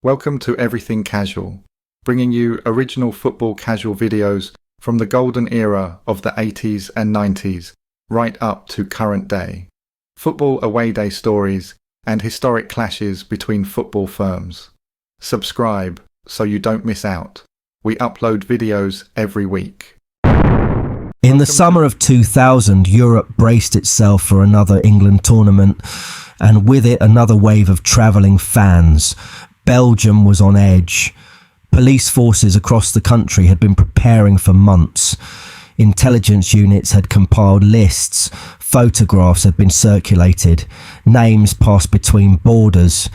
Welcome to Everything Casual, bringing you original football casual videos from the golden era of the 80s and 90s, right up to current day. Football away day stories and historic clashes between football firms. Subscribe so you don't miss out. We upload videos every week. In the summer of 2000, Europe braced itself for another England tournament, and with it another wave of travelling fans. Belgium was on edge. Police forces across the country had been preparing for months. Intelligence units had compiled lists. Photographs had been circulated. Names passed between borders.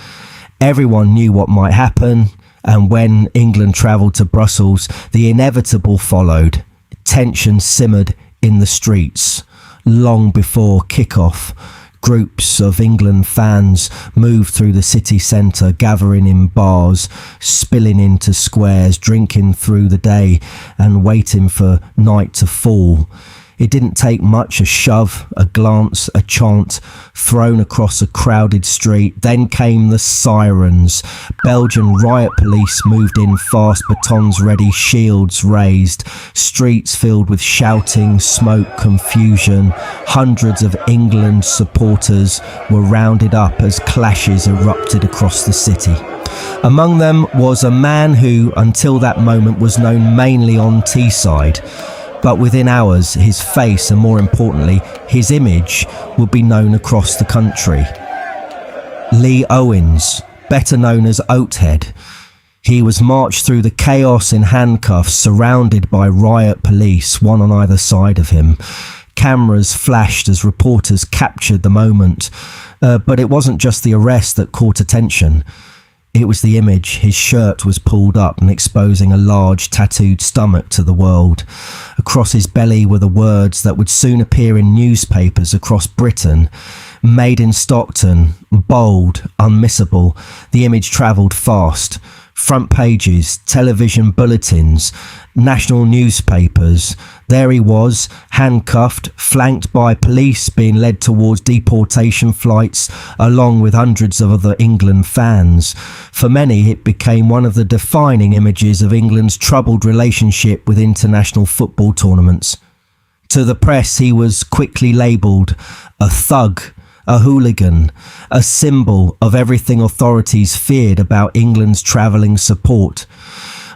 Everyone knew what might happen, and when England travelled to Brussels, the inevitable followed. Tension simmered in the streets. Long before kick-off, groups of England fans moved through the city centre, gathering in bars, spilling into squares, drinking through the day and waiting for night to fall. It didn't take much, a shove, a glance, a chant thrown across a crowded street. Then came the sirens. Belgian riot police moved in fast, batons ready, shields raised. Streets filled with shouting, smoke, confusion. Hundreds of England supporters were rounded up as clashes erupted across the city. Among them was a man who, until that moment, was known mainly on Teesside. But within hours, his face, and more importantly, his image, would be known across the country. Lee Owens, better known as Oathead. He was marched through the chaos in handcuffs, surrounded by riot police, one on either side of him. Cameras flashed as reporters captured the moment. But it wasn't just the arrest that caught attention. It was the image. His shirt was pulled up and exposing a large tattooed stomach to the world. Across his belly were the words that would soon appear in newspapers across Britain. Made in Stockton, bold, unmissable. The image travelled fast. Front pages, television bulletins, national newspapers. There he was, handcuffed, flanked by police, being led towards deportation flights, along with hundreds of other England fans. For many, it became one of the defining images of England's troubled relationship with international football tournaments. To the press, he was quickly labelled a thug, a hooligan, a symbol of everything authorities feared about England's travelling support.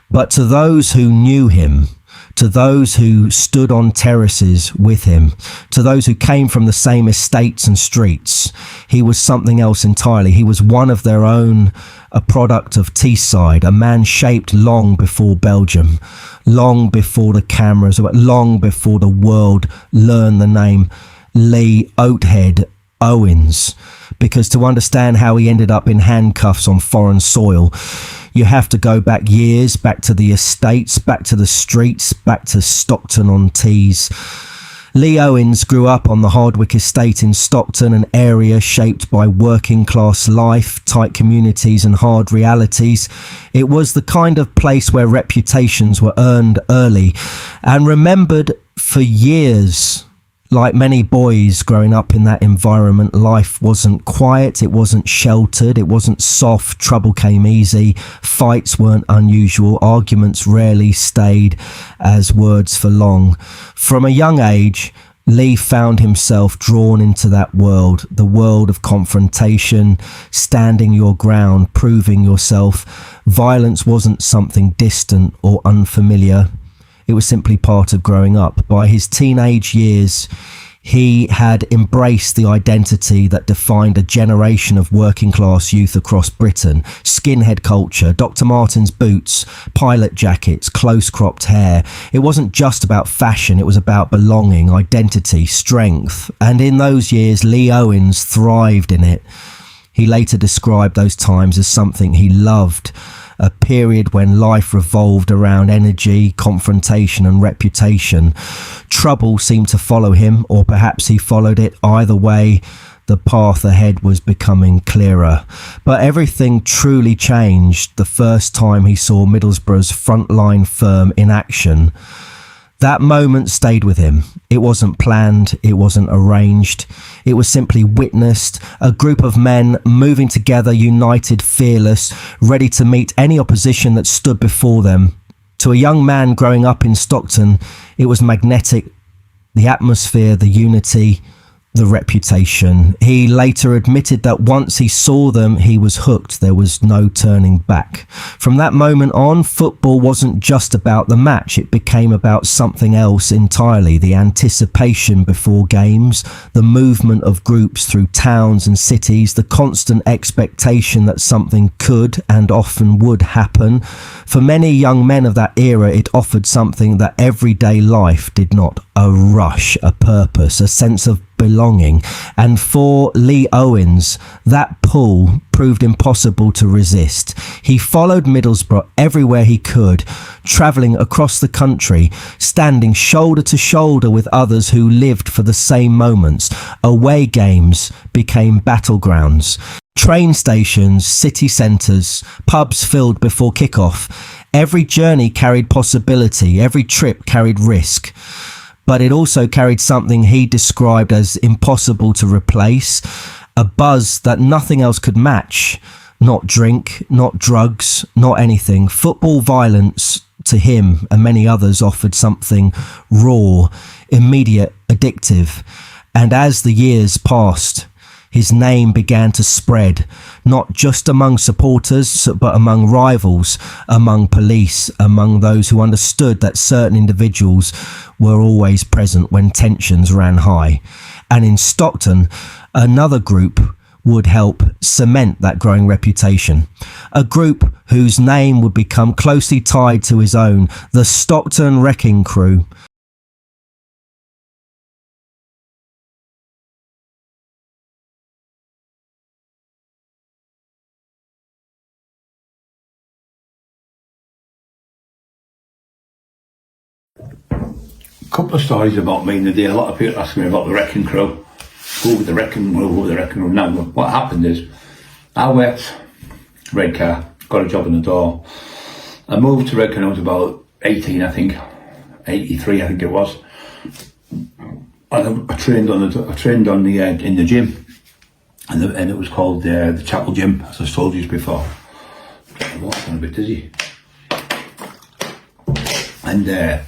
But to those who knew him, to those who stood on terraces with him, to those who came from the same estates and streets, he was something else entirely. He was one of their own, a product of Teesside, a man shaped long before Belgium, long before the cameras, long before the world learned the name Lee Oathead Owens. Because to understand how he ended up in handcuffs on foreign soil, you have to go back years, back to the estates, back to the streets, back to Stockton on Tees. Lee Owens grew up on the Hardwick estate in Stockton, an area shaped by working class life, tight communities and hard realities. It was the kind of place where reputations were earned early and remembered for years. Like many boys growing up in that environment, life wasn't quiet, it wasn't sheltered, it wasn't soft, trouble came easy, fights weren't unusual, arguments rarely stayed as words for long. From a young age, Lee found himself drawn into that world, the world of confrontation, standing your ground, proving yourself. Violence wasn't something distant or unfamiliar. It was simply part of growing up. By his teenage years, he had embraced the identity that defined a generation of working class youth across Britain. Skinhead culture, Dr. Martens boots, pilot jackets, close cropped hair. It wasn't just about fashion, it was about belonging, identity, strength. And in those years, Lee Owens thrived in it. He later described those times as something he loved. A period when life revolved around energy, confrontation and reputation. Trouble seemed to follow him, or perhaps he followed it. Either way, the path ahead was becoming clearer. But everything truly changed the first time he saw Middlesbrough's Front Line firm in action. That moment stayed with him. It wasn't planned, it wasn't arranged, it was simply witnessed, a group of men moving together, united, fearless, ready to meet any opposition that stood before them. To a young man growing up in Stockton, it was magnetic, the atmosphere, the unity, the reputation. He later admitted that once he saw them, he was hooked. There was no turning back. From that moment on, football wasn't just about the match. It became about something else entirely. The anticipation before games, the movement of groups through towns and cities, the constant expectation that something could and often would happen. For many young men of that era, it offered something that everyday life did not. A rush, a purpose, a sense of belonging. And for Lee Owens, that pull proved impossible to resist. He followed Middlesbrough everywhere he could, travelling across the country, standing shoulder to shoulder with others who lived for the same moments. Away games became battlegrounds. Train stations, city centres, pubs filled before kick-off. Every journey carried possibility, every trip carried risk. But it also carried something he described as impossible to replace, a buzz that nothing else could match. Not drink, not drugs, not anything. Football violence to him and many others offered something raw, immediate, addictive. And as the years passed, his name began to spread, not just among supporters, but among rivals, among police, among those who understood that certain individuals were always present when tensions ran high. And in Stockton, another group would help cement that growing reputation. A group whose name would become closely tied to his own, the Stockton Wrecking Crew. Couple of stories about me in the day. A lot of people ask me about the Wrecking Crew. Who were the Wrecking Crew? Who were the Wrecking Crew? Now, what happened is, I worked Redcar, got a job in the door. I moved to Redcar when I was about 18, I think, 83, I think it was. And I trained in the gym, and it was called the Chapel Gym, as I told you before. I'm a bit dizzy. And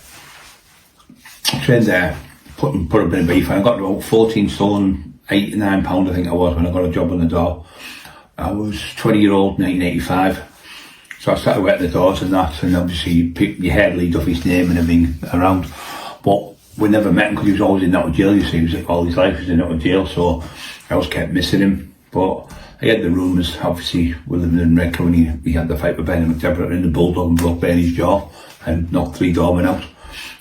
trained there, put a bit of beef, and I got about 14 stone, 89 pound I think I was when I got a job on the door. I was 20-year-old, 1985, so I started working the doors and that, and obviously you heard Lee Duffy's name and everything around, but we never met him because he was always in and out of jail. You see, he was all his life he was in and out of jail, so I always kept missing him. But I had the rumours, obviously, we living in Redcar when he had the fight with Benny McDevitt in the Bulldog and broke Benny's jaw and knocked 3 doormen out.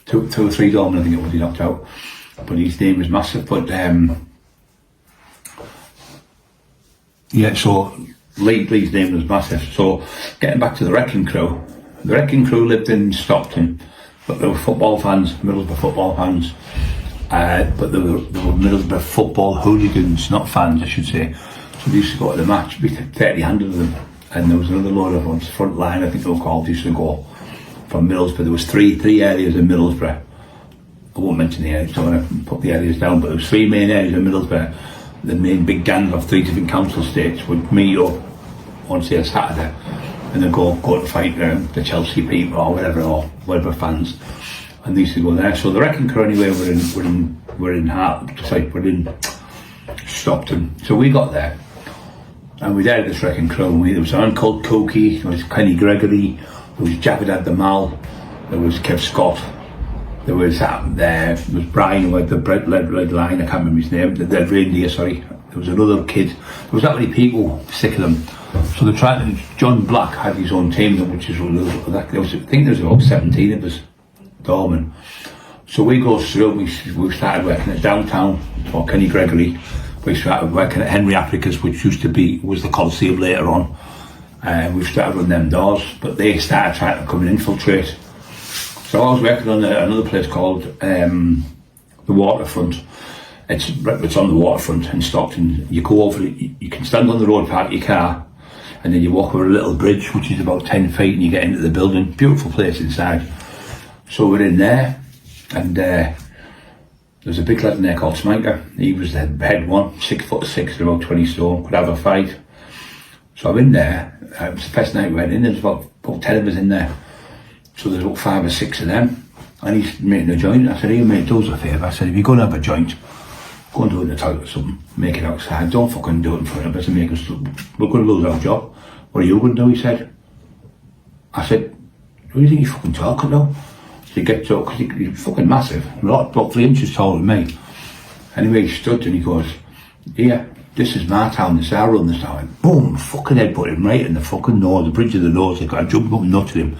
Two or three doormen, I think it was, he knocked out. But his name was massive. But yeah, so Lee's name was massive. So getting back to the Wrecking Crew, the Wrecking Crew lived in Stockton, but they were football fans, Middlesbrough football fans. But they were Middlesbrough football hooligans, not fans, I should say. So they used to go to the match, be 30-handed of them. And there was another load of ones, Front Line, I think they were called, used to go from Middlesbrough. There was three areas in Middlesbrough. I won't mention the areas, don't want to put the areas down, but there was 3 main areas in Middlesbrough. The main big gangs of 3 different council estates would meet up on, say, a Saturday, and then go to fight the Chelsea people or whatever fans, and they used to go there. So the Wrecking Crew anyway we're in Stockton. So we got there, and we had this Wrecking Crew. There was a man called Cookie, there was Kenny Gregory, there was Javed Abdamal, there was Kev Scott, there was Brian who had the red line, I can't remember his name, the Dead Reindeer, sorry. There was another kid. There was that many people, sick of them. So they tried to, John Black had his own team, which is, I think there was about 17 of us, doormen. So we go through, we started working at downtown for Kenny Gregory. We started working at Henry Africa's, which was the Coliseum later on. We started running them doors, but they started trying to come and infiltrate. So I was working on another place called the Waterfront. It's on the waterfront in Stockton. You go over, you can stand on the road, park your car, and then you walk over a little bridge, which is about 10 feet, and you get into the building. Beautiful place inside. So we're in there, And there's a big lad in there called Smanker. He was the head one, 6'6", about 20 stone, could have a fight. So I'm in there, it was the first night we went in, there's about 10 of us in there. So there's about 5 or 6 of them. And he's making a joint. I said, here mate, do us a favour. I said, if you're going to have a joint, go and do it in the toilet or something. Make it outside. Don't fucking do it in front of us and make us, we're going to lose our job. What are you going to do, he said. I said, who do you think you're fucking talking to? So he gets up, because he's fucking massive. About 3 inches taller than me. Anyway, he stood and he goes, here, this is my town, this is our run this time. Boom, fucking headbutt him right in the fucking nose, the bridge of the nose. I got a jump up and nutted him.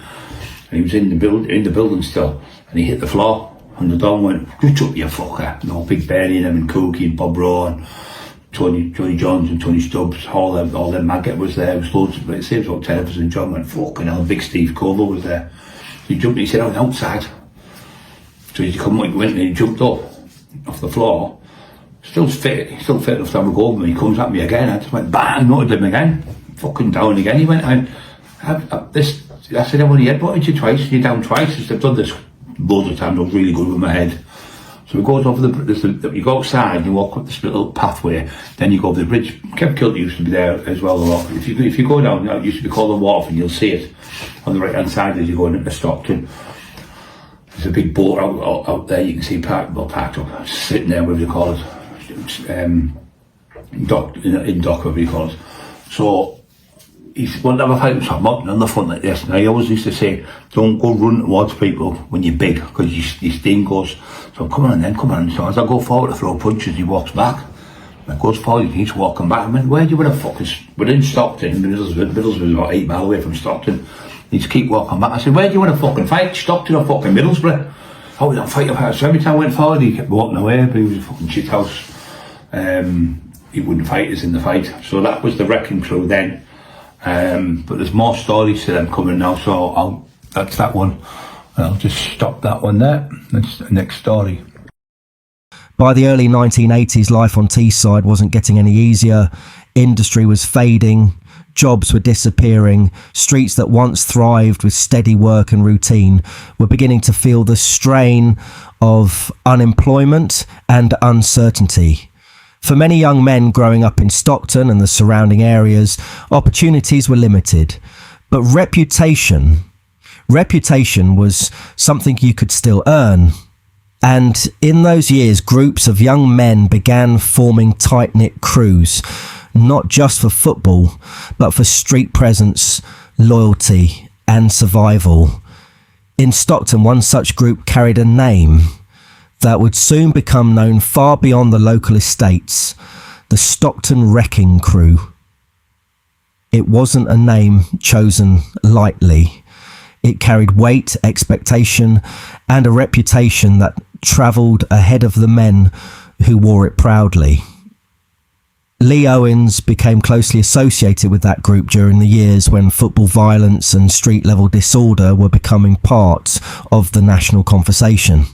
And he was in the building still. And he hit the floor, and the dog went, "Get up, you fucker!" No, Big Barry and him, and Cookie and Bob Rowe and Tony Johns and Tony Stubbs, all them maggot was there. It was loads, but it seems about 10 of us, and John went, "Fucking hell!" Big Steve Covell was there. So he jumped. He said, "I'm outside." So he come went and he jumped up off the floor. Still fit enough to have a go over me. He comes at me again. I just went bang, nutted him again. Fucking down again. He went, I said, "I've only headbutted you twice. You're down twice." I said, "I've done this loads of times. I was really good with my head." So we goes over you go outside and you walk up this little pathway, then you go over the bridge. Kev Kilty used to be there as well a lot. If you go down, it used to be called the Wharf, and you'll see it on the right hand side as you're going into Stockton. There's a big boat out there, you can see parked up, sitting there, whatever you call it, in dock, whatever you call it. So he won't have a fight with someone on the front like this. And I always used to say, don't go run towards people when you're big, because your steam goes. So come on. So as I go forward to throw punches, he walks back. And goes forward, he's walking back. I went, where do you want to focus? We're in Stockton, Middlesbrough was about 8 miles away from Stockton. He just keep walking back. I said, where do you want to fucking fight? Stockton or fucking Middlesbrough? Oh, we don't fight about it. So every time I went forward, he kept walking away, but he was a fucking shit house. He wouldn't fight us in the fight. So that was the wrecking crew then. But there's more stories to them coming now, so that's that one. I'll just stop that one there. That's the next story. By the early 1980s, life on Teesside wasn't getting any easier. Industry was fading. Jobs were disappearing. Streets that once thrived with steady work and routine were beginning to feel the strain of unemployment and uncertainty. For many young men growing up in Stockton and the surrounding areas, opportunities were limited. But reputation was something you could still earn. And in those years, groups of young men began forming tight-knit crews, not just for football, but for street presence, loyalty, and survival. In Stockton, one such group carried a name that would soon become known far beyond the local estates, the Stockton Wrecking Crew. It wasn't a name chosen lightly. It carried weight, expectation, and a reputation that travelled ahead of the men who wore it proudly. Lee Owens became closely associated with that group during the years when football violence and street-level disorder were becoming part of the national conversation.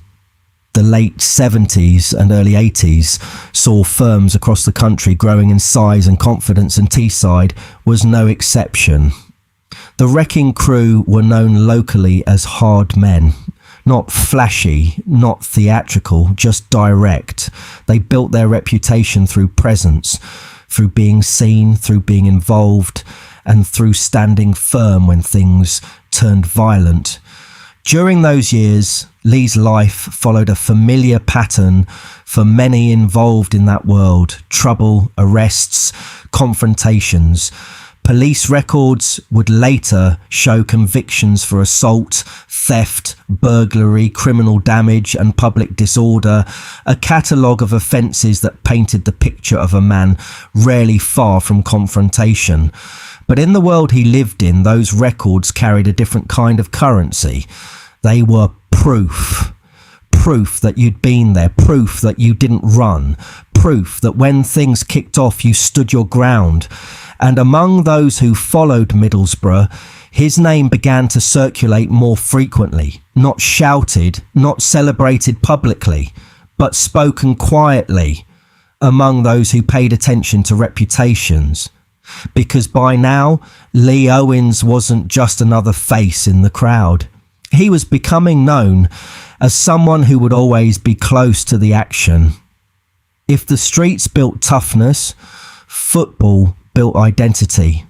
The late 70s and early 80s saw firms across the country growing in size and confidence, and Teesside was no exception. The Wrecking Crew were known locally as hard men. Not flashy, not theatrical, just direct. They built their reputation through presence, through being seen, through being involved, and through standing firm when things turned violent. During those years, Lee's life followed a familiar pattern for many involved in that world: trouble, arrests, confrontations. Police records would later show convictions for assault, theft, burglary, criminal damage, and public disorder, a catalogue of offences that painted the picture of a man rarely far from confrontation. But in the world he lived in, those records carried a different kind of currency. They were proof. Proof that you'd been there, proof that you didn't run, proof that when things kicked off you stood your ground. And among those who followed Middlesbrough, his name began to circulate more frequently, not shouted, not celebrated publicly, but spoken quietly among those who paid attention to reputations. Because by now, Lee Owens wasn't just another face in the crowd. He was becoming known as someone who would always be close to the action. If the streets built toughness, football built identity.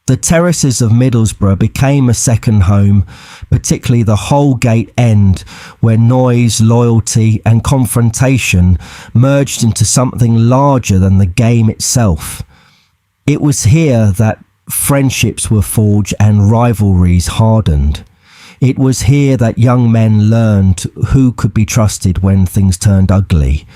The terraces of Middlesbrough became a second home, particularly the Holgate end, where noise, loyalty and confrontation merged into something larger than the game itself. It was here that friendships were forged and rivalries hardened. It was here that young men learned who could be trusted when things turned ugly.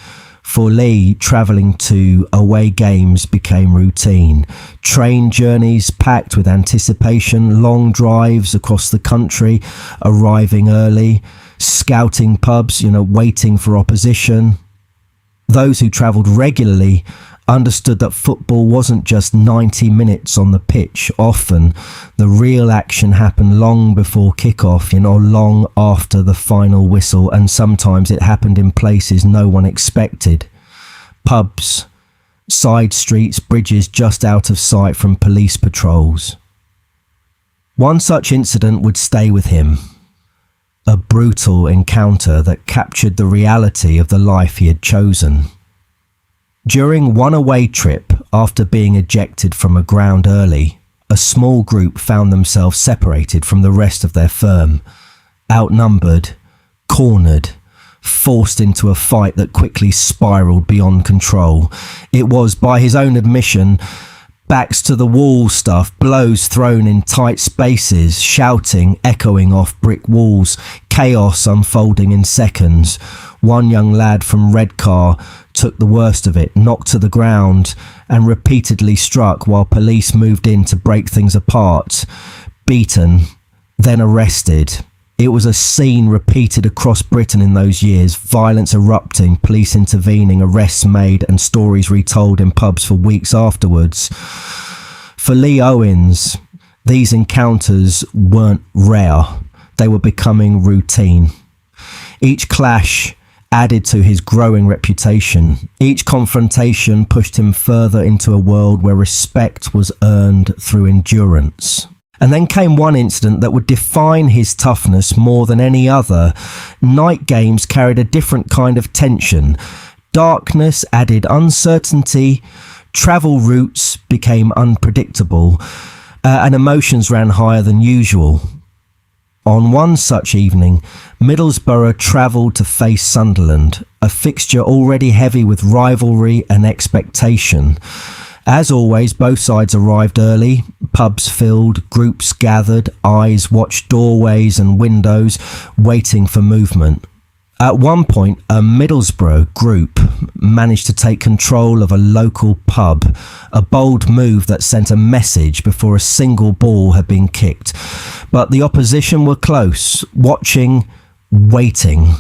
For Lee, travelling to away games became routine. Train journeys packed with anticipation, long drives across the country, arriving early, scouting pubs, waiting for opposition. Those who travelled regularly understood that football wasn't just 90 minutes on the pitch. Often the real action happened long before kick-off, long after the final whistle, and sometimes it happened in places no one expected. Pubs, side streets, bridges just out of sight from police patrols. One such incident would stay with him. A brutal encounter that captured the reality of the life he had chosen. During one away trip, after being ejected from a ground early, a small group found themselves separated from the rest of their firm, outnumbered, cornered, forced into a fight that quickly spiraled beyond control. It was, by his own admission, backs to the wall stuff, blows thrown in tight spaces, shouting echoing off brick walls, chaos unfolding in seconds. One young lad from Redcar took the worst of it, knocked to the ground and repeatedly struck while police moved in to break things apart. Beaten, then arrested. It was a scene repeated across Britain in those years, violence erupting, police intervening, arrests made and stories retold in pubs for weeks afterwards. For Lee Owens, these encounters weren't rare, they were becoming routine. Each clash added to his growing reputation. Each confrontation pushed him further into a world where respect was earned through endurance. And then came one incident that would define his toughness more than any other. Night games carried a different kind of tension. Darkness added uncertainty, travel routes became unpredictable, and emotions ran higher than usual. On one such evening, Middlesbrough travelled to face Sunderland, a fixture already heavy with rivalry and expectation. As always, both sides arrived early, pubs filled, groups gathered, eyes watched doorways and windows, waiting for movement. At one point, a Middlesbrough group managed to take control of a local pub, a bold move that sent a message before a single ball had been kicked. But the opposition were close, watching, waiting.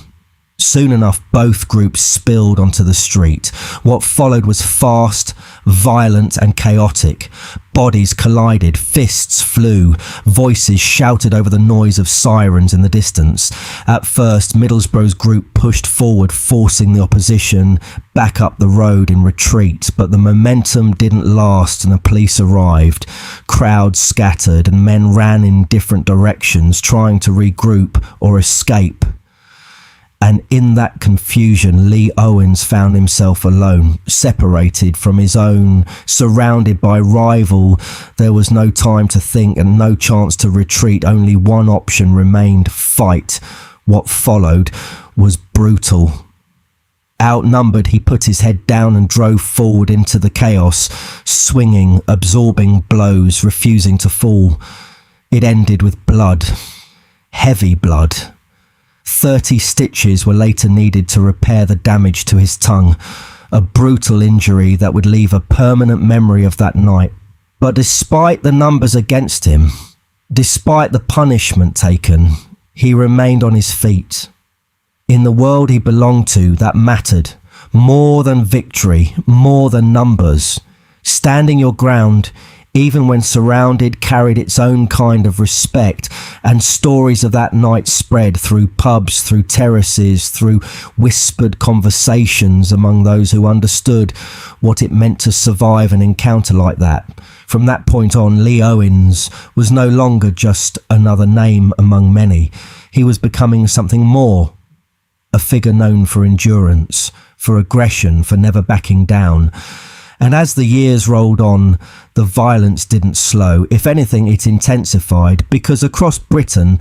Soon enough, both groups spilled onto the street. What followed was fast, violent and chaotic. Bodies collided, fists flew, voices shouted over the noise of sirens in the distance. At first, Middlesbrough's group pushed forward, forcing the opposition back up the road in retreat, but the momentum didn't last and the police arrived. Crowds scattered and men ran in different directions, trying to regroup or escape. And in that confusion, Lee Owens found himself alone, separated from his own, surrounded by rival. There was no time to think and no chance to retreat. Only one option remained: fight. What followed was brutal. Outnumbered, he put his head down and drove forward into the chaos, swinging, absorbing blows, refusing to fall. It ended with blood, heavy blood. 30 stitches were later needed to repair the damage to his tongue, a brutal injury that would leave a permanent memory of that night. But despite the numbers against him, despite the punishment taken, he remained on his feet. In the world he belonged to, that mattered, more than victory, more than numbers. Standing your ground, even when surrounded, carried its own kind of respect, and stories of that night spread through pubs, through terraces, through whispered conversations among those who understood what it meant to survive an encounter like that. From that point on, Lee Owens was no longer just another name among many. He was becoming something more, a figure known for endurance, for aggression, for never backing down. And as the years rolled on, the violence didn't slow. If anything, it intensified, because across Britain,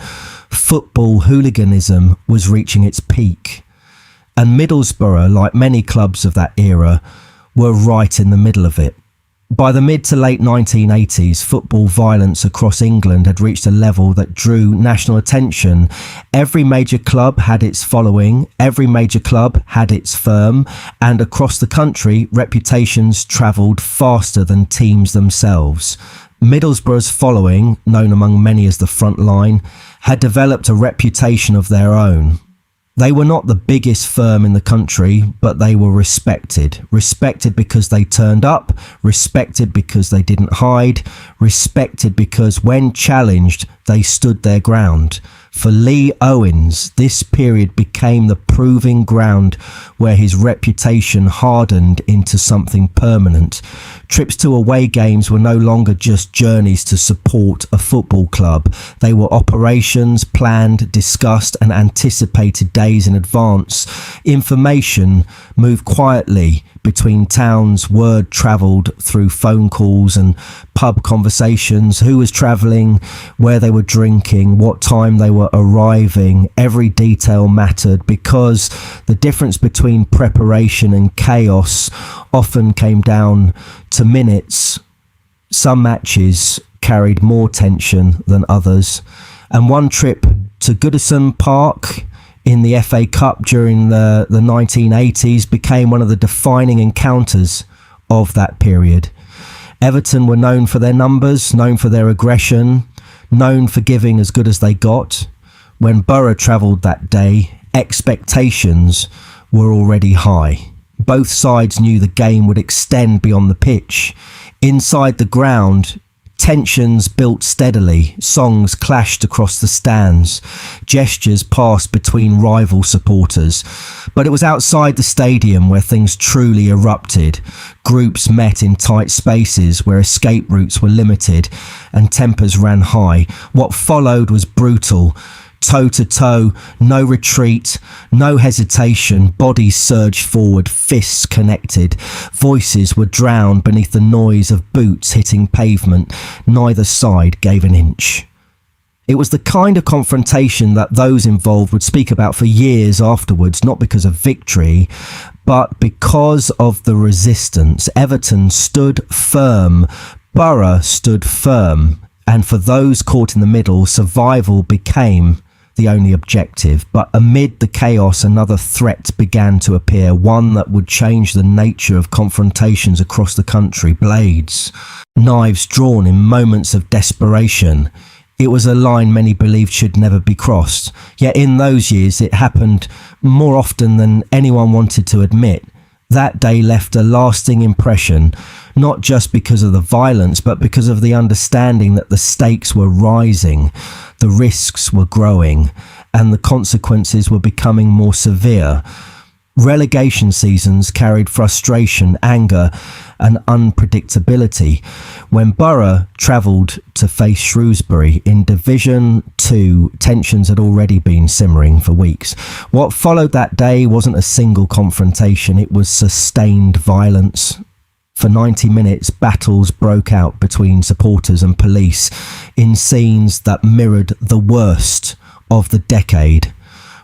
football hooliganism was reaching its peak. And Middlesbrough, like many clubs of that era, were right in the middle of it. By the mid to late 1980s, football violence across England had reached a level that drew national attention. Every major club had its following, every major club had its firm, and across the country, reputations travelled faster than teams themselves. Middlesbrough's following, known among many as the Front Line, had developed a reputation of their own. They were not the biggest firm in the country, but they were respected. Respected because they turned up, respected because they didn't hide, respected because when challenged, they stood their ground. For Lee Owens, this period became the proving ground where his reputation hardened into something permanent. Trips to away games were no longer just journeys to support a football club. They were operations planned, discussed and anticipated days in advance. Information moved quietly between towns, word travelled through phone calls and pub conversations, who was travelling, where they were drinking, what time they were arriving. Every detail mattered, because the difference between preparation and chaos often came down to minutes. Some matches carried more tension than others, and one trip to Goodison Park in the FA Cup during the 1980s became one of the defining encounters of that period. Everton were known for their numbers, known for their aggression, known for giving as good as they got. When Boro travelled that day, expectations were already high. Both sides knew the game would extend beyond the pitch. Inside the ground, tensions built steadily, songs clashed across the stands, gestures passed between rival supporters. But it was outside the stadium where things truly erupted. Groups met in tight spaces where escape routes were limited and tempers ran high. What followed was brutal. Toe to toe, no retreat, no hesitation. Bodies surged forward, fists connected. Voices were drowned beneath the noise of boots hitting pavement. Neither side gave an inch. It was the kind of confrontation that those involved would speak about for years afterwards, not because of victory, but because of the resistance. Everton stood firm. Boro stood firm. And for those caught in the middle, survival became the only objective. But amid the chaos, another threat began to appear, one that would change the nature of confrontations across the country. Blades, knives drawn in moments of desperation. It was a line many believed should never be crossed. Yet in those years, it happened more often than anyone wanted to admit. That day left a lasting impression, not just because of the violence, but because of the understanding that the stakes were rising, the risks were growing, and the consequences were becoming more severe. Relegation seasons carried frustration, anger, and unpredictability. When Boro travelled to face Shrewsbury in Division 2, tensions had already been simmering for weeks. What followed that day wasn't a single confrontation, it was sustained violence. For 90 minutes, battles broke out between supporters and police in scenes that mirrored the worst of the decade.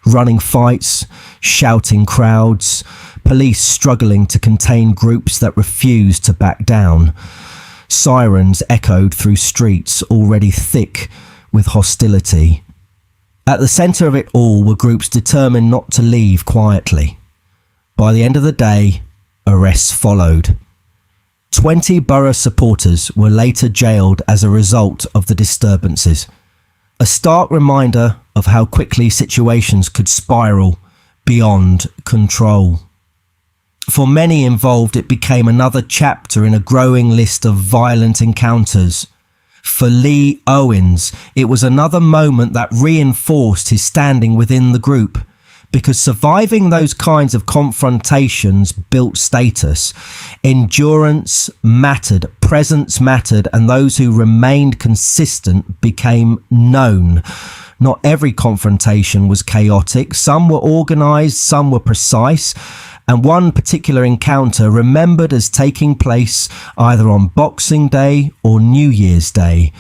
Running fights, shouting crowds, police struggling to contain groups that refused to back down. Sirens echoed through streets already thick with hostility. At the centre of it all were groups determined not to leave quietly. By the end of the day, arrests followed. 20 Boro supporters were later jailed as a result of the disturbances. A stark reminder of how quickly situations could spiral beyond control. For many involved, it became another chapter in a growing list of violent encounters. For Lee Owens, it was another moment that reinforced his standing within the group, because surviving those kinds of confrontations built status. Endurance mattered. presence mattered, and those who remained consistent became known. Not every confrontation was chaotic. Some were organised, some were precise, and one particular encounter, remembered as taking place either on Boxing Day or New Year's Day,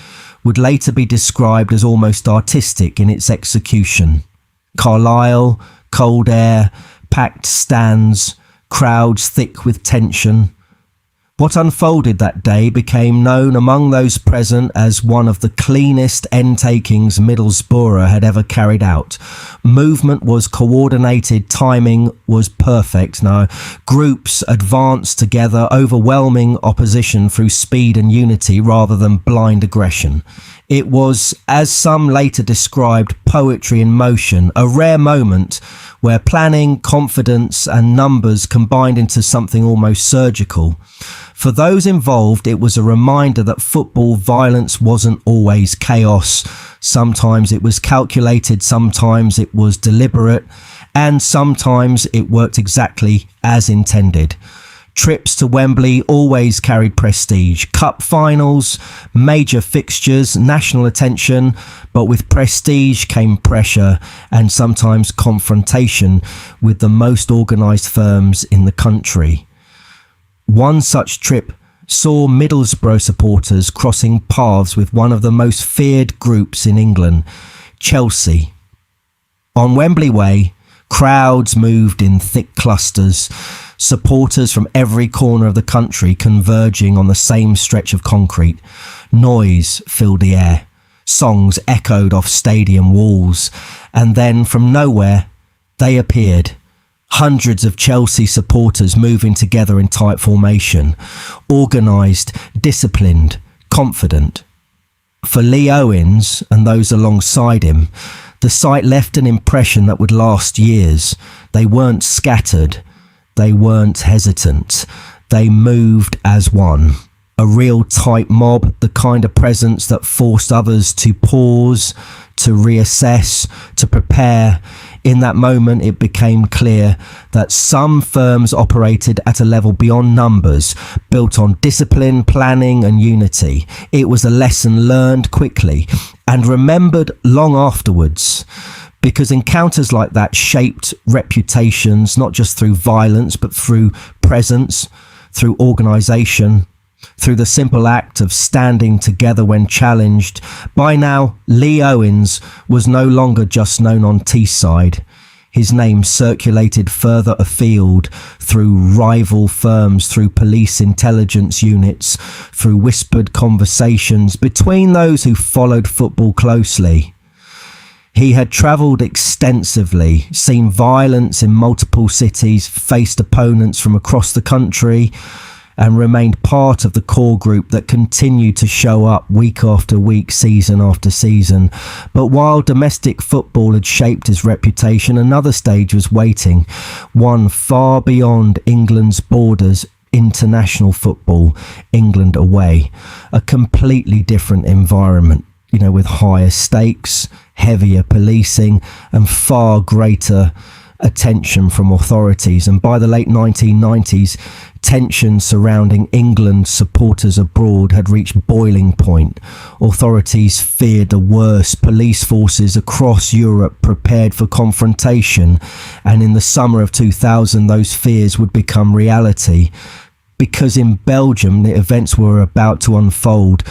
would later be described as almost artistic in its execution. Carlisle, cold air, packed stands, crowds thick with tension. What unfolded that day became known among those present as one of the cleanest end-takings Middlesbrough had ever carried out. Movement was coordinated, timing was perfect. Now, groups advanced together, overwhelming opposition through speed and unity rather than blind aggression. It was, as some later described, poetry in motion, a rare moment where planning, confidence and numbers combined into something almost surgical. For those involved, it was a reminder that football violence wasn't always chaos. Sometimes it was calculated, sometimes it was deliberate, and sometimes it worked exactly as intended. Trips to Wembley always carried prestige. Cup finals, major fixtures, national attention, but with prestige came pressure and sometimes confrontation with the most organised firms in the country. One such trip saw Middlesbrough supporters crossing paths with one of the most feared groups in England, Chelsea. On Wembley Way, crowds moved in thick clusters, supporters from every corner of the country converging on the same stretch of concrete. Noise filled the air. Songs echoed off stadium walls. And then, from nowhere, they appeared. Hundreds of Chelsea supporters moving together in tight formation. Organised, disciplined, confident. For Lee Owens and those alongside him, the sight left an impression that would last years. They weren't scattered. They weren't hesitant. They moved as one. A real tight mob, the kind of presence that forced others to pause, to reassess, to prepare. In that moment, it became clear that some firms operated at a level beyond numbers, built on discipline, planning and unity. It was a lesson learned quickly and remembered long afterwards, because encounters like that shaped reputations, not just through violence, but through presence, through organisation, through the simple act of standing together when challenged. By now, Lee Owens was no longer just known on Teesside. His name circulated further afield through rival firms, through police intelligence units, through whispered conversations between those who followed football closely. He had travelled extensively, seen violence in multiple cities, faced opponents from across the country, and remained part of the core group that continued to show up week after week, season after season. But while domestic football had shaped his reputation, another stage was waiting, one far beyond England's borders. International football, England away, a completely different environment, with higher stakes, heavier policing and far greater attention from authorities. And by the late 1990s, tension surrounding England supporters abroad had reached boiling point. Authorities feared the worst. Police forces across Europe prepared for confrontation, and in the summer of 2000 those fears would become reality, because in Belgium the events were about to unfold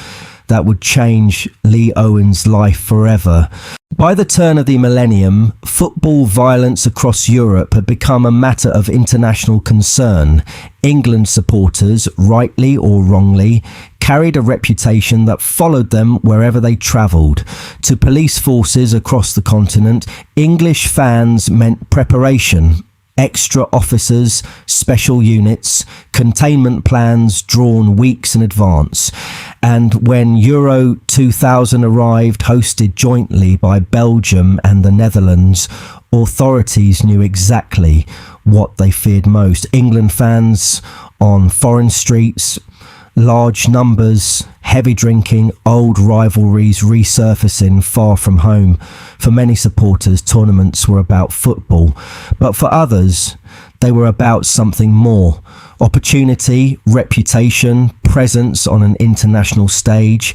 that would change Lee Owens' life forever. By the turn of the millennium, football violence across Europe had become a matter of international concern. England supporters, rightly or wrongly, carried a reputation that followed them wherever they travelled. To police forces across the continent, English fans meant preparation. Extra officers, special units, containment plans drawn weeks in advance. And when Euro 2000 arrived, hosted jointly by Belgium and the Netherlands, authorities knew exactly what they feared most. England fans on foreign streets, large numbers, heavy drinking, old rivalries resurfacing far from home. For many supporters, tournaments were about football, but for others, they were about something more. Opportunity, reputation, presence on an international stage.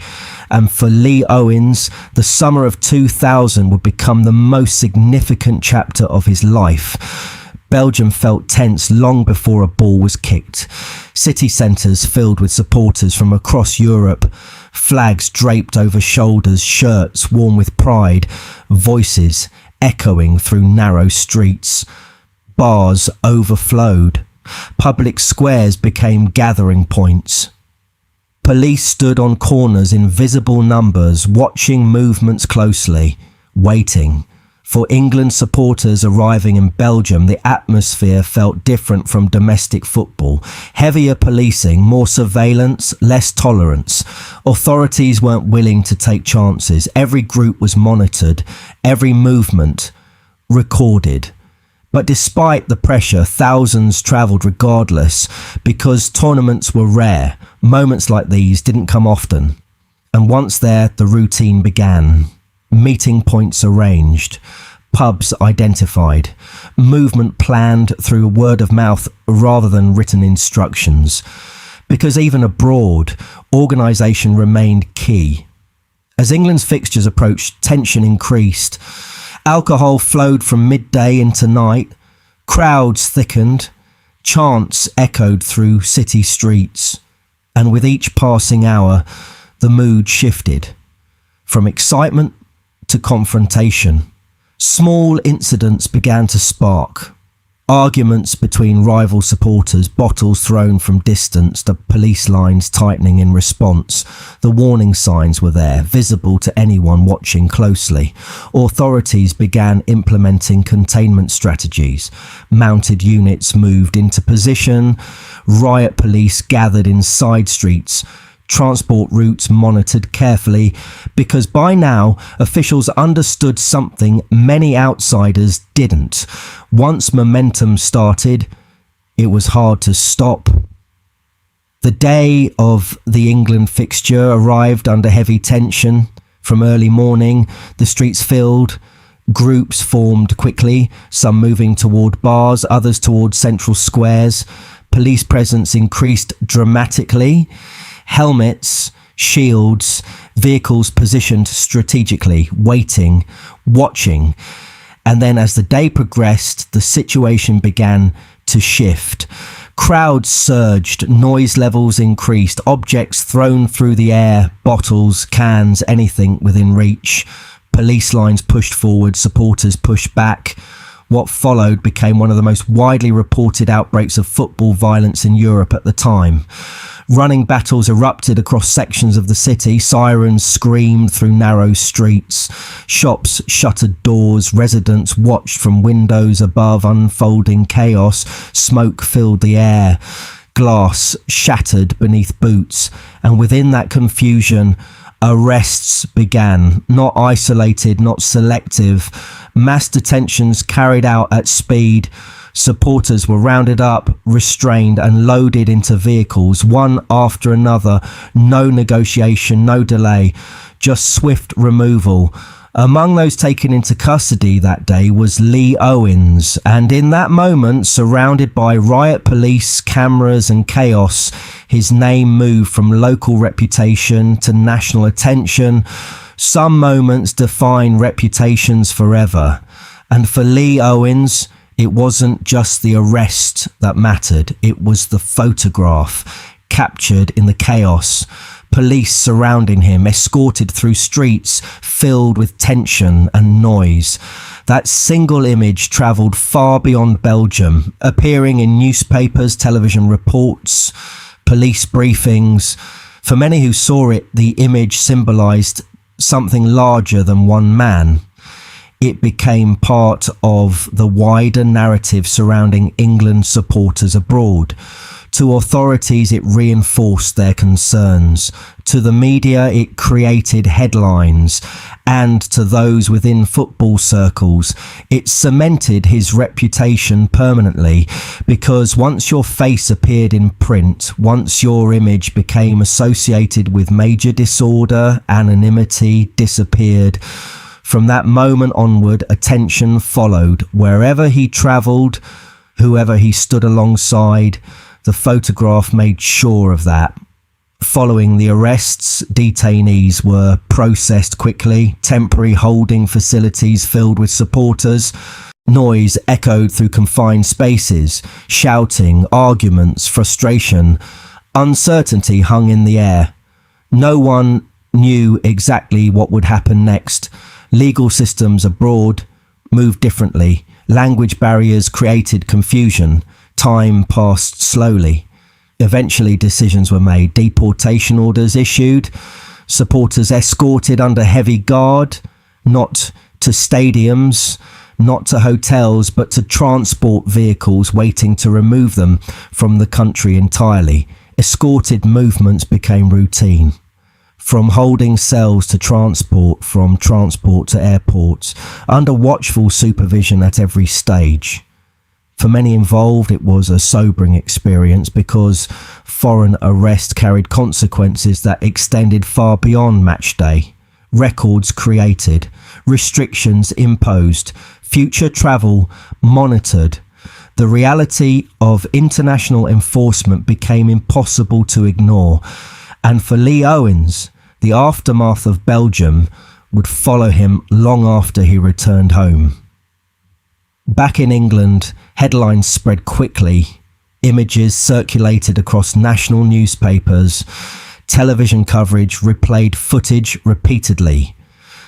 And for Lee Owens, the summer of 2000 would become the most significant chapter of his life. Belgium felt tense long before a ball was kicked. City centres filled with supporters from across Europe, flags draped over shoulders, shirts worn with pride, voices echoing through narrow streets. Bars overflowed. Public squares became gathering points. Police stood on corners in visible numbers, watching movements closely, waiting. For England supporters arriving in Belgium, the atmosphere felt different from domestic football. Heavier policing, more surveillance, less tolerance. Authorities weren't willing to take chances. Every group was monitored, every movement recorded. But despite the pressure, thousands travelled regardless, because tournaments were rare. Moments like these didn't come often. And once there, the routine began. Meeting points arranged, pubs identified, movement planned through word of mouth rather than written instructions. Because even abroad, organisation remained key. As England's fixtures approached, tension increased. Alcohol flowed from midday into night, crowds thickened, chants echoed through city streets, and with each passing hour, the mood shifted from excitement to confrontation. Small incidents began to spark. Arguments between rival supporters, bottles thrown from distance, the police lines tightening in response. The warning signs were there, visible to anyone watching closely. Authorities began implementing containment strategies. Mounted units moved into position. Riot police gathered in side streets. Transport routes monitored carefully, because by now officials understood something many outsiders didn't. Once momentum started, it was hard to stop. The day of the England fixture arrived under heavy tension. From early morning, the streets filled. Groups formed quickly, some moving toward bars, others toward central squares. Police presence increased dramatically. Helmets, shields, vehicles positioned strategically, waiting, watching. And then as the day progressed, the situation began to shift. Crowds surged, noise levels increased, objects thrown through the air, bottles, cans, anything within reach. Police lines pushed forward, supporters pushed back. What followed became one of the most widely reported outbreaks of football violence in Europe at the time. Running battles erupted across sections of the city. Sirens screamed through narrow streets. Shops shuttered doors. Residents watched from windows above unfolding chaos. Smoke filled the air. Glass shattered beneath boots. And within that confusion, arrests began. Not isolated, not selective. Mass detentions carried out at speed. Supporters were rounded up, restrained and loaded into vehicles, one after another. No negotiation, no delay, just swift removal. Among those taken into custody that day was Lee Owens, and in that moment, surrounded by riot police, cameras and chaos, his name moved from local reputation to national attention. Some moments define reputations forever. And for Lee Owens, it wasn't just the arrest that mattered, it was the photograph captured in the chaos. Police surrounding him, escorted through streets filled with tension and noise. That single image travelled far beyond Belgium, appearing in newspapers, television reports, police briefings. For many who saw it, the image symbolised something larger than one man. It became part of the wider narrative surrounding England supporters abroad. To authorities, it reinforced their concerns. To the media, it created headlines. And to those within football circles, it cemented his reputation permanently, because once your face appeared in print, once your image became associated with major disorder, anonymity disappeared. From that moment onward, attention followed. Wherever he travelled, whoever he stood alongside, The photograph made sure of that. Following the arrests, detainees were processed quickly, temporary holding facilities filled with supporters. Noise echoed through confined spaces, shouting, arguments, frustration. Uncertainty hung in the air. No one knew exactly what would happen next. Legal systems abroad moved differently. Language barriers created confusion. Time passed slowly. Eventually decisions were made. Deportation orders issued. Supporters escorted under heavy guard, not to stadiums, not to hotels, but to transport vehicles waiting to remove them from the country entirely. Escorted movements became routine. From holding cells to transport, from transport to airports, under watchful supervision at every stage. For many involved, it was a sobering experience because foreign arrest carried consequences that extended far beyond match day. Records created, restrictions imposed, future travel monitored. The reality of international enforcement became impossible to ignore. And for Lee Owens, the aftermath of Belgium would follow him long after he returned home. Back in England, headlines spread quickly. Images circulated across national newspapers. Television coverage replayed footage repeatedly.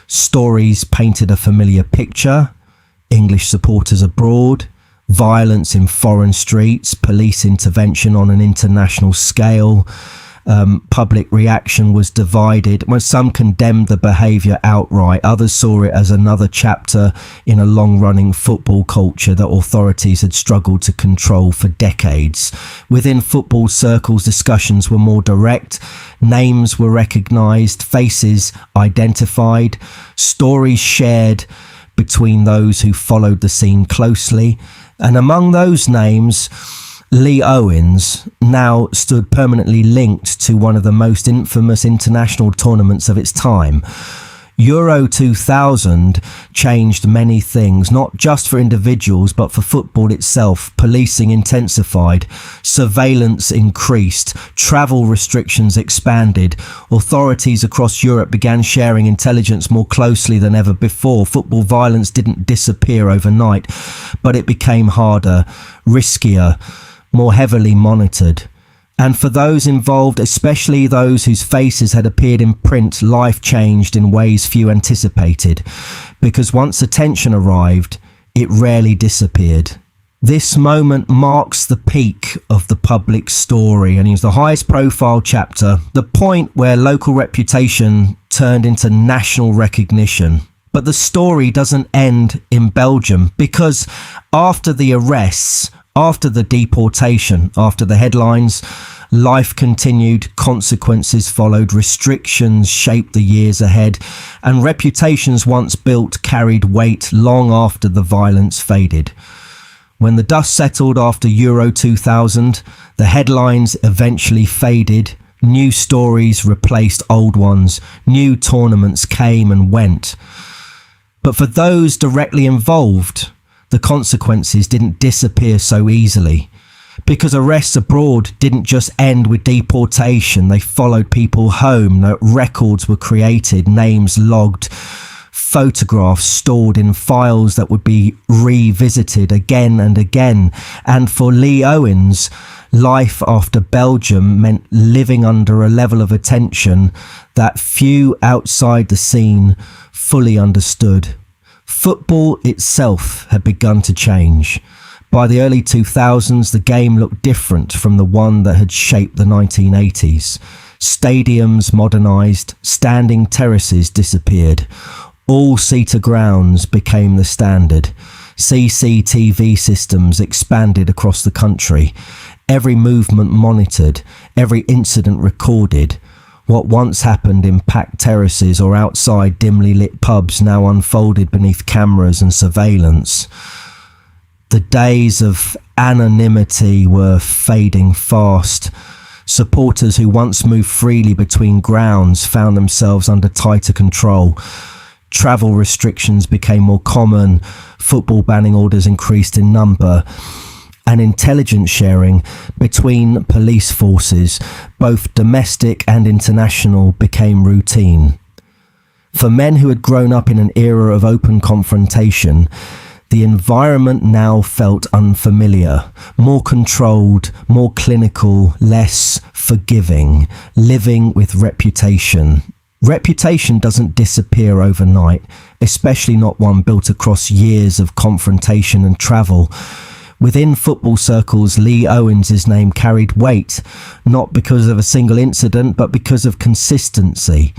Stories painted a familiar picture. English supporters abroad, violence in foreign streets, police intervention on an international scale. Public reaction was divided. When some condemned the behaviour outright, others saw it as another chapter in a long-running football culture that authorities had struggled to control for decades. Within football circles, discussions were more direct. Names were recognised, faces identified, stories shared between those who followed the scene closely. And among those names, Lee Owens now stood permanently linked to one of the most infamous international tournaments of its time. Euro 2000 changed many things, not just for individuals, but for football itself. Policing intensified, surveillance increased, travel restrictions expanded. Authorities across Europe began sharing intelligence more closely than ever before. Football violence didn't disappear overnight, but it became harder, riskier, more heavily monitored. And for those involved, especially those whose faces had appeared in print, life changed in ways few anticipated. Because once attention arrived, it rarely disappeared. This moment marks the peak of the public story, and it was the highest profile chapter, the point where local reputation turned into national recognition. But the story doesn't end in Belgium, because after the arrests, after the deportation, after the headlines, life continued, consequences followed, restrictions shaped the years ahead, and reputations once built carried weight long after the violence faded. When the dust settled after Euro 2000, the headlines eventually faded, new stories replaced old ones, new tournaments came and went. But for those directly involved, the consequences didn't disappear so easily, because arrests abroad didn't just end with deportation. They followed people home. Records were created, names logged, photographs stored in files that would be revisited again and again. And for Lee Owens, life after Belgium meant living under a level of attention that few outside the scene fully understood. Football itself had begun to change. By the early 2000s, the game looked different from the one that had shaped the 1980s. Stadiums modernised, standing terraces disappeared. All-seater grounds became the standard. CCTV systems expanded across the country. Every movement monitored, every incident recorded. What once happened in packed terraces or outside dimly lit pubs now unfolded beneath cameras and surveillance. The days of anonymity were fading fast. Supporters who once moved freely between grounds found themselves under tighter control. Travel restrictions became more common. Football banning orders increased in number. and intelligence sharing between police forces, both domestic and international, became routine. For men who had grown up in an era of open confrontation, the environment now felt unfamiliar, more controlled, more clinical, less forgiving, living with reputation. Reputation doesn't disappear overnight, especially not one built across years of confrontation and travel. Within football circles, Lee Owens' name carried weight, not because of a single incident, but because of consistency.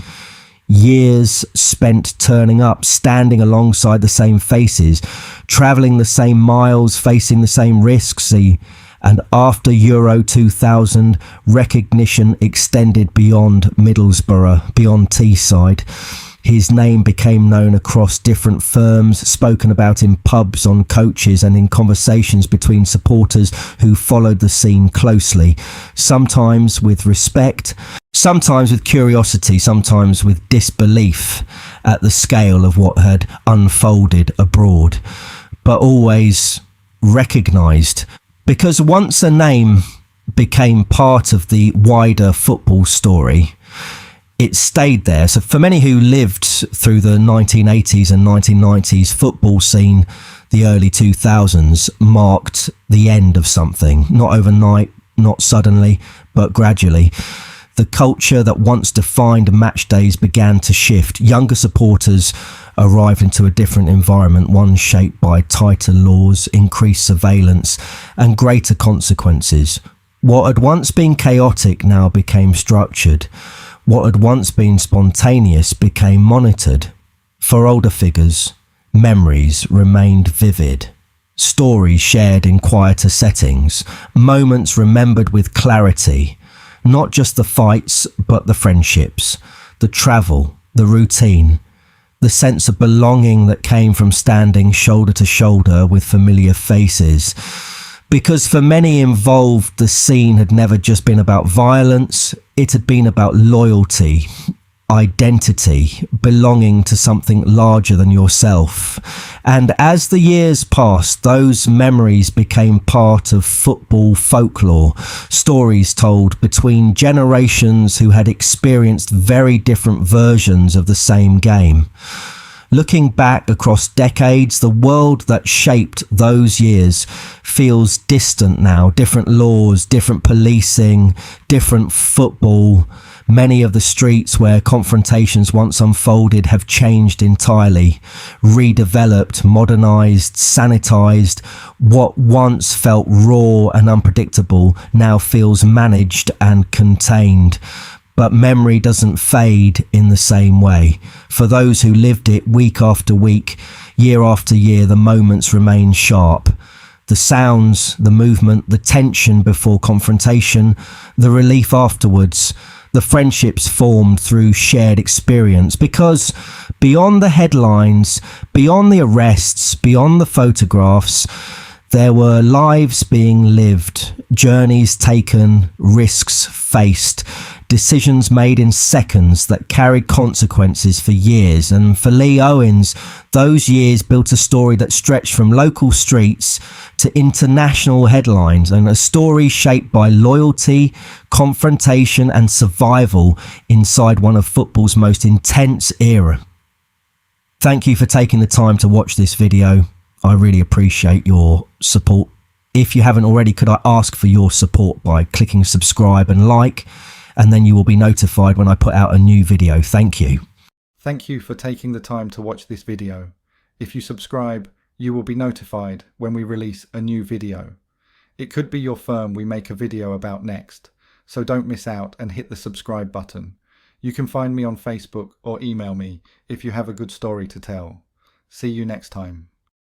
Years spent turning up, standing alongside the same faces, travelling the same miles, facing the same risks. And after Euro 2000, recognition extended beyond Middlesbrough, beyond Teesside. His name became known across different firms, spoken about in pubs, on coaches, and in conversations between supporters who followed the scene closely, sometimes with respect, sometimes with curiosity, sometimes with disbelief at the scale of what had unfolded abroad, but always recognised. Because once a name became part of the wider football story, it stayed there. So for many who lived through the 1980s and 1990s football scene, the early 2000s marked the end of something. Not overnight, not suddenly, but gradually. The culture that once defined match days began to shift. Younger supporters arrived into a different environment, one shaped by tighter laws, increased surveillance, and greater consequences. What had once been chaotic now became structured. What had once been spontaneous became monitored. For older figures, memories remained vivid. Stories shared in quieter settings, moments remembered with clarity. Not just the fights, but the friendships, the travel, the routine, the sense of belonging that came from standing shoulder to shoulder with familiar faces. Because for many involved, the scene had never just been about violence, it had been about loyalty, identity, belonging to something larger than yourself. And as the years passed, those memories became part of football folklore, stories told between generations who had experienced very different versions of the same game. Looking back across decades, the world that shaped those years feels distant now. Different laws, different policing, different football. Many of the streets where confrontations once unfolded have changed entirely, redeveloped, modernised, sanitised. What once felt raw and unpredictable now feels managed and contained. But memory doesn't fade in the same way. For those who lived it week after week, year after year, the moments remain sharp. The sounds, the movement, the tension before confrontation, the relief afterwards, the friendships formed through shared experience. Because beyond the headlines, beyond the arrests, beyond the photographs, there were lives being lived, journeys taken, risks faced, decisions made in seconds that carried consequences for years. And for Lee Owens, those years built a story that stretched from local streets to international headlines, and a story shaped by loyalty, confrontation, and survival inside one of football's most intense era. Thank you for taking the time to watch this video. I really appreciate your support. If you haven't already, could I ask for your support by clicking subscribe and like, and then you will be notified when I put out a new video. Thank you. Thank you for taking the time to watch this video. If you subscribe, you will be notified when we release a new video. It could be your firm we make a video about next, so don't miss out and hit the subscribe button. You can find me on Facebook or email me if you have a good story to tell. See you next time.